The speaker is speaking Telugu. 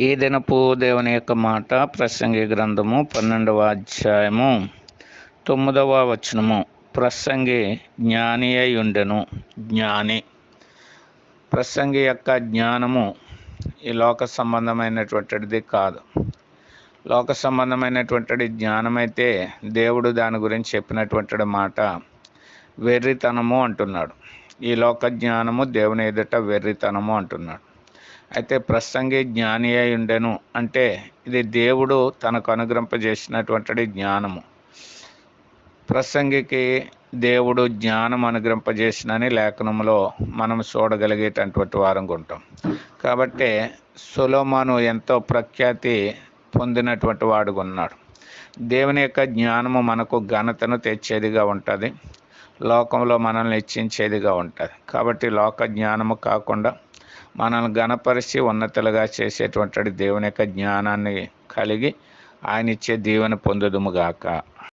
ఈ దినపు దేవుని యొక్క మాట ప్రసంగి గ్రంథము 12వ అధ్యాయము 9వ వచనము. ప్రసంగి జ్ఞాని అయి ఉండెను. జ్ఞాని ప్రసంగి యొక్క జ్ఞానము ఈ లోక సంబంధమైనటువంటిది కాదు. లోక సంబంధమైనటువంటి జ్ఞానమైతే దేవుడు దాని గురించి చెప్పినటువంటి మాట వెర్రితనము అంటున్నాడు. ఈ లోక జ్ఞానము దేవుని ఎదుట వెర్రితనము అంటున్నాడు. అయితే ప్రసంగి జ్ఞాని అయి ఉండెను అంటే ఇది దేవుడు తనకు అనుగ్రహింపజేసినటువంటి జ్ఞానము. ప్రసంగికి దేవుడు జ్ఞానం అనుగ్రహింపజేసినని లేఖనంలో మనం చూడగలిగేటటువంటి వారంగా ఉంటాం. కాబట్టి సొలొమోను ఎంతో ప్రఖ్యాతి పొందినటువంటి వాడుగా ఉన్నాడు. దేవుని యొక్క జ్ఞానము మనకు ఘనతను తెచ్చేదిగా ఉంటుంది, లోకంలో మనల్ని హెచ్చించేదిగా ఉంటుంది. కాబట్టి లోక జ్ఞానము కాకుండా మనల్ని ఘనపరిచి ఉన్నతులుగా చేసేటువంటి దేవుని యొక్క జ్ఞానాన్ని కలిగి ఆయన ఇచ్చే దీవెన పొందుదుముగాక.